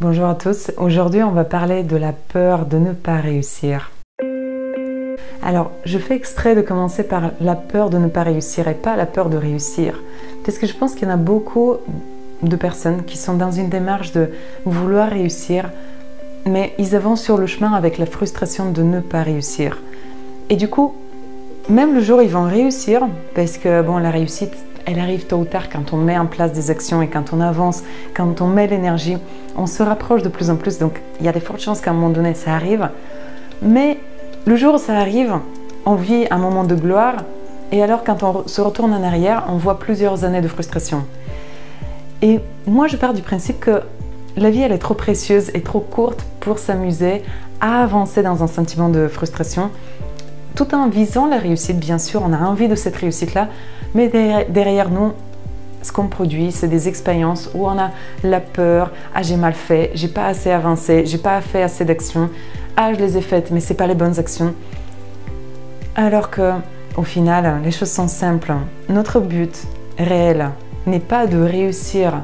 Bonjour à tous, aujourd'hui on va parler de la peur de ne pas réussir. Alors, je fais exprès de commencer par la peur de ne pas réussir et pas la peur de réussir. Parce que je pense qu'il y en a beaucoup de personnes qui sont dans une démarche de vouloir réussir, mais ils avancent sur le chemin avec la frustration de ne pas réussir. Et du coup, même le jour où ils vont réussir, parce que bon, la réussite, elle arrive tôt ou tard quand on met en place des actions et quand on avance, quand on met l'énergie, on se rapproche de plus en plus. Donc, il y a des fortes chances qu'à un moment donné, ça arrive. Mais le jour où ça arrive, on vit un moment de gloire. Et alors, quand on se retourne en arrière, on voit plusieurs années de frustration. Et moi, je pars du principe que la vie, elle est trop précieuse et trop courte pour s'amuser à avancer dans un sentiment de frustration. Tout en visant la réussite, bien sûr, on a envie de cette réussite-là. Mais derrière nous, ce qu'on produit, c'est des expériences où on a la peur. Ah, j'ai mal fait, j'ai pas assez avancé, j'ai pas fait assez d'actions. Ah, je les ai faites, mais c'est pas les bonnes actions. Alors que, au final, les choses sont simples. Notre but réel n'est pas de réussir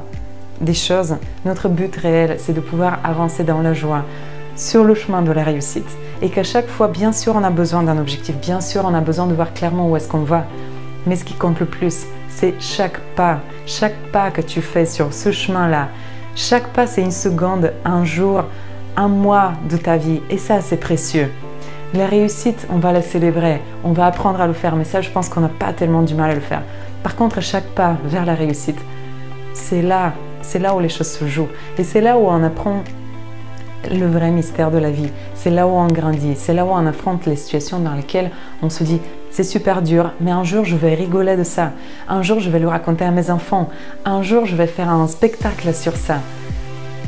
des choses. Notre but réel, c'est de pouvoir avancer dans la joie, sur le chemin de la réussite. Et qu'à chaque fois, bien sûr, on a besoin d'un objectif. Bien sûr, on a besoin de voir clairement où est-ce qu'on va. Mais ce qui compte le plus, c'est chaque pas que tu fais sur ce chemin-là. Chaque pas, c'est une seconde, un jour, un mois de ta vie. Et ça, c'est précieux. La réussite, on va la célébrer, on va apprendre à le faire. Mais ça, je pense qu'on n'a pas tellement du mal à le faire. Par contre, chaque pas vers la réussite, c'est là où les choses se jouent. Et c'est là où on apprend le vrai mystère de la vie. C'est là où on grandit. C'est là où on affronte les situations dans lesquelles on se dit c'est super dur, mais un jour je vais rigoler de ça. Un jour je vais le raconter à mes enfants. Un jour je vais faire un spectacle sur ça.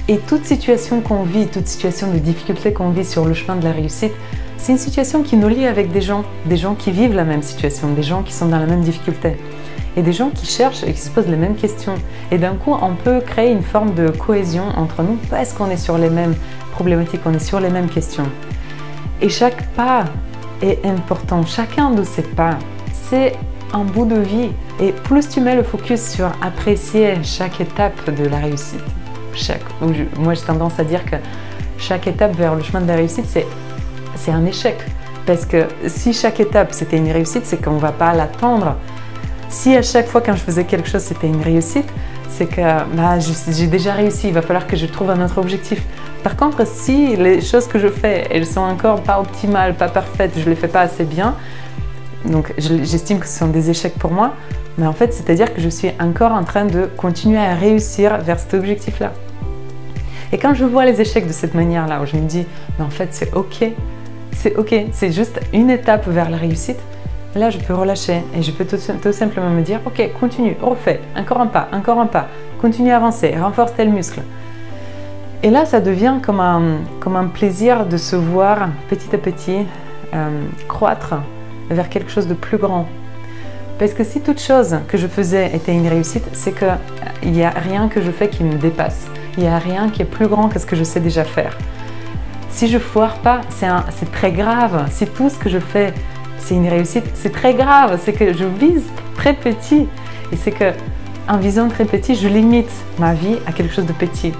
Et toute situation qu'on vit, toute situation de difficulté qu'on vit sur le chemin de la réussite, c'est une situation qui nous lie avec des gens qui vivent la même situation, des gens qui sont dans la même difficulté. Et des gens qui cherchent et qui se posent les mêmes questions. Et d'un coup, on peut créer une forme de cohésion entre nous parce qu'on est sur les mêmes problématiques, on est sur les mêmes questions. Et chaque pas est important. Chacun de ces pas, c'est un bout de vie. Et plus tu mets le focus sur apprécier chaque étape de la réussite, moi j'ai tendance à dire que chaque étape vers le chemin de la réussite, c'est un échec. Parce que si chaque étape c'était une réussite, c'est qu'on ne va pas l'attendre. Si à chaque fois quand je faisais quelque chose c'était une réussite, c'est que j'ai déjà réussi, il va falloir que je trouve un autre objectif. Par contre, si les choses que je fais, elles sont encore pas optimales, pas parfaites, je ne les fais pas assez bien, donc j'estime que ce sont des échecs pour moi, mais en fait c'est-à-dire que je suis encore en train de continuer à réussir vers cet objectif-là. Et quand je vois les échecs de cette manière-là, où je me dis, mais en fait c'est ok, c'est juste une étape vers la réussite, là, je peux relâcher et je peux tout simplement me dire, ok, continue, refais, encore un pas, continue à avancer, renforce tel muscle. Et là, ça devient comme un plaisir de se voir petit à petit croître vers quelque chose de plus grand. Parce que si toute chose que je faisais était une réussite, c'est qu'il n'y a rien que je fais qui me dépasse. Il n'y a rien qui est plus grand que ce que je sais déjà faire. Si je foire pas, c'est très grave. Si tout ce que je fais, c'est une réussite, c'est très grave, c'est que je vise très petit. Et c'est qu'en visant très petit, je limite ma vie à quelque chose de petit.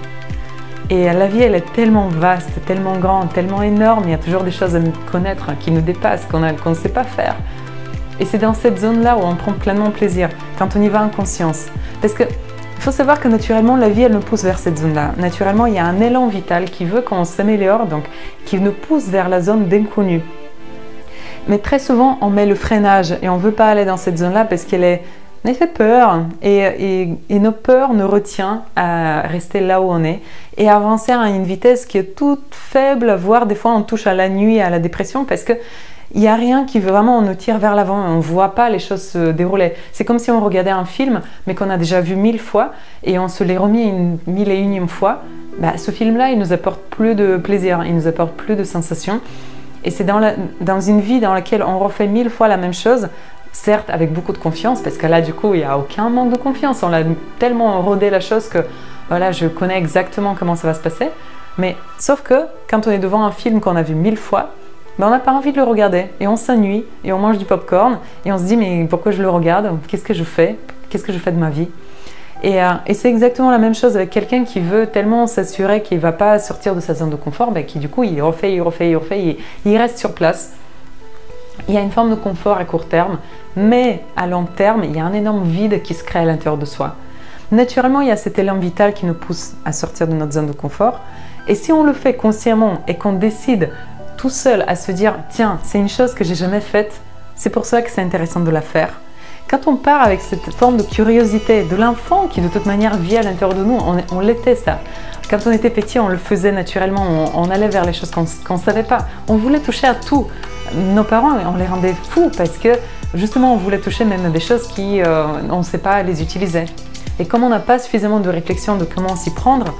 Et la vie, elle est tellement vaste, tellement grande, tellement énorme, il y a toujours des choses à nous connaître qui nous dépassent, qu'on ne sait pas faire. Et c'est dans cette zone-là où on prend pleinement plaisir, quand on y va en conscience. Parce qu'il faut savoir que naturellement, la vie, elle nous pousse vers cette zone-là. Naturellement, il y a un élan vital qui veut qu'on s'améliore, donc qui nous pousse vers la zone d'inconnu. Mais très souvent, on met le freinage et on ne veut pas aller dans cette zone-là parce qu'elle fait peur. Et nos peurs nous retiennent à rester là où on est et à avancer à une vitesse qui est toute faible, voire des fois on touche à la nuit, à la dépression parce qu'il n'y a rien qui veut vraiment nous tire vers l'avant. On ne voit pas les choses se dérouler. C'est comme si on regardait un film, mais qu'on a déjà vu 1000 fois et on se l'est remis une 1001e fois. Ce film-là, il ne nous apporte plus de plaisir, il ne nous apporte plus de sensations. Et c'est dans une vie dans laquelle on refait 1000 fois la même chose, certes avec beaucoup de confiance, parce que là du coup il n'y a aucun manque de confiance, on a tellement rodé la chose que voilà, je connais exactement comment ça va se passer, mais sauf que quand on est devant un film qu'on a vu 1000 fois, on n'a pas envie de le regarder et on s'ennuie et on mange du popcorn et on se dit mais pourquoi je le regarde, qu'est-ce que je fais de ma vie? Et c'est exactement la même chose avec quelqu'un qui veut tellement s'assurer qu'il ne va pas sortir de sa zone de confort, ben, qui du coup il refait, il reste sur place. Il y a une forme de confort à court terme, mais à long terme, il y a un énorme vide qui se crée à l'intérieur de soi. Naturellement, il y a cet élan vital qui nous pousse à sortir de notre zone de confort. Et si on le fait consciemment et qu'on décide tout seul à se dire « Tiens, c'est une chose que j'ai jamais faite, c'est pour ça que c'est intéressant de la faire ». Quand on part avec cette forme de curiosité de l'enfant qui de toute manière vit à l'intérieur de nous, on l'était ça. Quand on était petit, on le faisait naturellement, on allait vers les choses qu'on ne savait pas. On voulait toucher à tout. Nos parents, on les rendait fous parce que justement, on voulait toucher même à des choses qui, on ne sait pas les utiliser. Et comme on n'a pas suffisamment de réflexion de comment s'y prendre,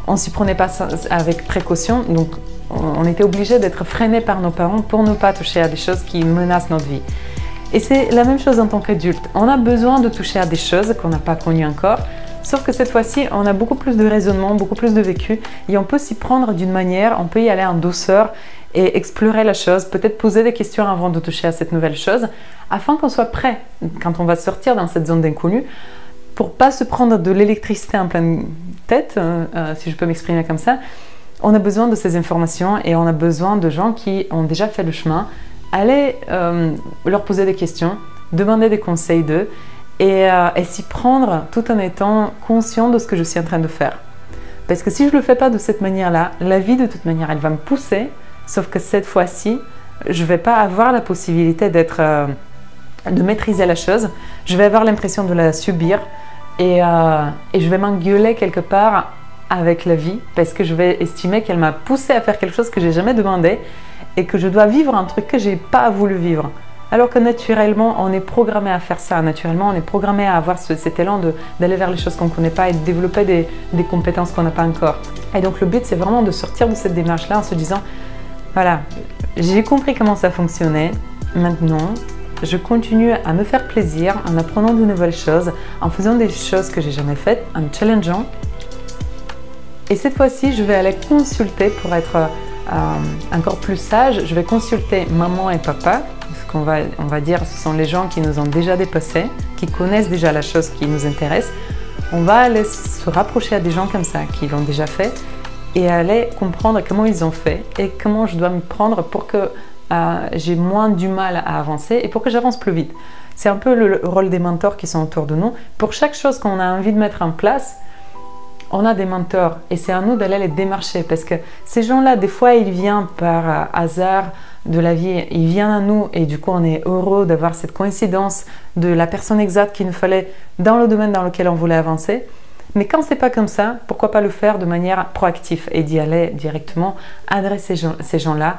on ne s'y prenait pas avec précaution, donc on était obligé d'être freiné par nos parents pour ne pas toucher à des choses qui menacent notre vie. Et c'est la même chose en tant qu'adulte. On a besoin de toucher à des choses qu'on n'a pas connues encore, sauf que cette fois-ci, on a beaucoup plus de raisonnement, beaucoup plus de vécu, et on peut s'y prendre d'une manière, on peut y aller en douceur et explorer la chose, peut-être poser des questions avant de toucher à cette nouvelle chose, afin qu'on soit prêt quand on va sortir dans cette zone d'inconnu, pour pas se prendre de l'électricité en pleine tête, si je peux m'exprimer comme ça. On a besoin de ces informations et on a besoin de gens qui ont déjà fait le chemin. Allez leur poser des questions, demander des conseils d'eux et s'y prendre tout en étant conscient de ce que je suis en train de faire. Parce que si je ne le fais pas de cette manière-là, la vie de toute manière, elle va me pousser, sauf que cette fois-ci, je ne vais pas avoir la possibilité de maîtriser la chose. Je vais avoir l'impression de la subir et je vais m'engueuler quelque part avec la vie parce que je vais estimer qu'elle m'a poussé à faire quelque chose que j'ai jamais demandé et que je dois vivre un truc que j'ai pas voulu vivre. Alors que naturellement, on est programmé à faire ça. Naturellement, on est programmé à avoir cet élan d'aller vers les choses qu'on ne connaît pas et de développer des compétences qu'on n'a pas encore. Et donc le but, c'est vraiment de sortir de cette démarche-là en se disant, voilà, j'ai compris comment ça fonctionnait. Maintenant, je continue à me faire plaisir en apprenant de nouvelles choses, en faisant des choses que j'ai jamais faites, en me challengeant. Et cette fois-ci, je vais aller consulter pour être encore plus sage. Je vais consulter maman et papa. Ce qu'on va dire, ce sont les gens qui nous ont déjà dépassés, qui connaissent déjà la chose qui nous intéresse. On va aller se rapprocher à des gens comme ça, qui l'ont déjà fait, et aller comprendre comment ils ont fait et comment je dois me prendre pour que j'ai moins du mal à avancer et pour que j'avance plus vite. C'est un peu le rôle des mentors qui sont autour de nous. Pour chaque chose qu'on a envie de mettre en place, on a des mentors et c'est à nous d'aller les démarcher parce que ces gens-là, des fois, ils viennent par hasard de la vie, ils viennent à nous et du coup, on est heureux d'avoir cette coïncidence de la personne exacte qu'il nous fallait dans le domaine dans lequel on voulait avancer. Mais quand c'est pas comme ça, pourquoi pas le faire de manière proactive et d'y aller directement, adresser ces gens-là.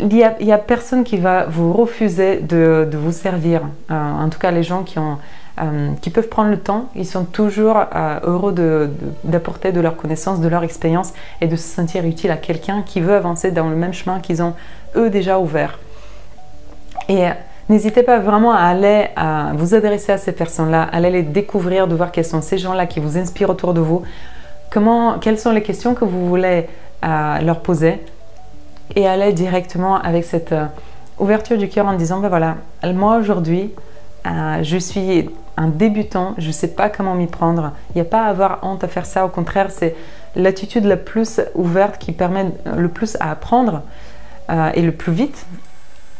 Il y a personne qui va vous refuser de vous servir. En tout cas, les gens qui peuvent prendre le temps, ils sont toujours heureux d'apporter de leur connaissance, de leur expérience et de se sentir utile à quelqu'un qui veut avancer dans le même chemin qu'ils ont eux déjà ouvert. Et n'hésitez pas vraiment à aller vous adresser à ces personnes-là, à aller les découvrir, de voir quels sont ces gens-là qui vous inspirent autour de vous, quelles sont les questions que vous voulez leur poser. Et aller directement avec cette ouverture du cœur en disant, ben voilà, moi aujourd'hui, je suis un débutant, je ne sais pas comment m'y prendre. Il n'y a pas à avoir honte à faire ça, au contraire, c'est l'attitude la plus ouverte qui permet le plus à apprendre et le plus vite.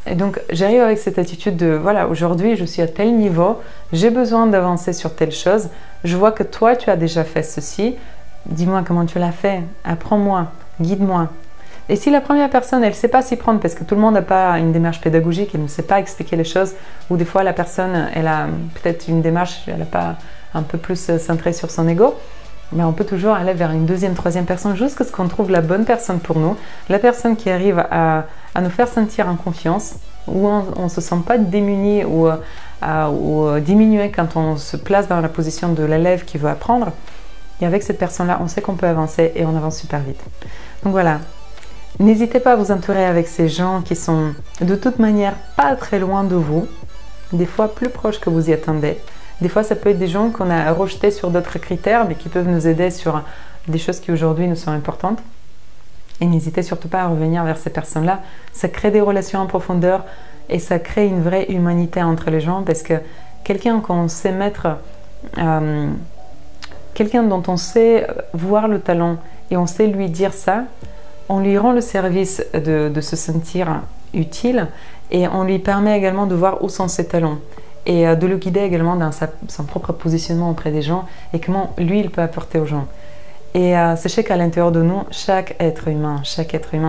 Et donc j'arrive avec cette attitude de, voilà, aujourd'hui je suis à tel niveau, j'ai besoin d'avancer sur telle chose, je vois que toi tu as déjà fait ceci, dis-moi comment tu l'as fait, apprends-moi, guide-moi. Et si la première personne, elle ne sait pas s'y prendre parce que tout le monde n'a pas une démarche pédagogique, elle ne sait pas expliquer les choses, ou des fois la personne, elle a peut-être une démarche, elle n'a pas un peu plus centrée sur son ego, mais on peut toujours aller vers une deuxième, troisième personne jusqu'à ce qu'on trouve la bonne personne pour nous, la personne qui arrive à nous faire sentir en confiance, où on ne se sent pas démuni ou diminué quand on se place dans la position de l'élève qui veut apprendre. Et avec cette personne-là, on sait qu'on peut avancer et on avance super vite. Donc voilà. N'hésitez pas à vous entourer avec ces gens qui sont de toute manière pas très loin de vous, des fois plus proches que vous y attendez. Des fois, ça peut être des gens qu'on a rejetés sur d'autres critères, mais qui peuvent nous aider sur des choses qui aujourd'hui nous sont importantes. Et n'hésitez surtout pas à revenir vers ces personnes-là. Ça crée des relations en profondeur et ça crée une vraie humanité entre les gens parce que quelqu'un qu'on sait mettre quelqu'un dont on sait voir le talent et on sait lui dire ça, on lui rend le service de se sentir utile et on lui permet également de voir où sont ses talents et de le guider également dans son propre positionnement auprès des gens et comment lui il peut apporter aux gens. Et sachez qu'à l'intérieur de nous, chaque être humain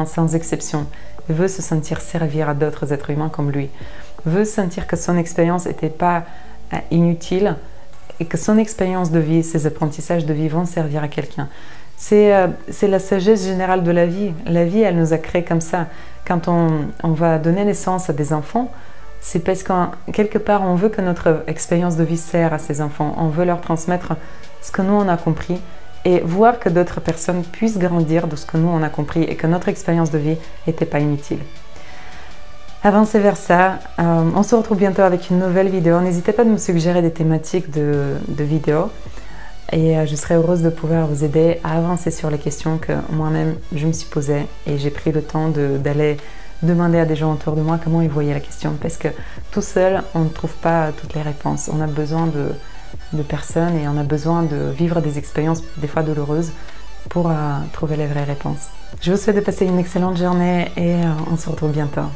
sans exception, veut se sentir servir à d'autres êtres humains comme lui, veut sentir que son expérience n'était pas inutile et que son expérience de vie, ses apprentissages de vie vont servir à quelqu'un. C'est la sagesse générale de la vie. La vie, elle nous a créés comme ça. Quand on va donner naissance à des enfants, c'est parce que quelque part, on veut que notre expérience de vie sert à ces enfants. On veut leur transmettre ce que nous, on a compris et voir que d'autres personnes puissent grandir de ce que nous, on a compris et que notre expérience de vie n'était pas inutile. Avancez vers ça. On se retrouve bientôt avec une nouvelle vidéo. N'hésitez pas à me suggérer des thématiques de vidéos. Et je serai heureuse de pouvoir vous aider à avancer sur les questions que moi-même je me suis posées. Et j'ai pris le temps d'aller demander à des gens autour de moi comment ils voyaient la question. Parce que tout seul, on ne trouve pas toutes les réponses. On a besoin de personnes et on a besoin de vivre des expériences des fois douloureuses pour trouver les vraies réponses. Je vous souhaite de passer une excellente journée et on se retrouve bientôt.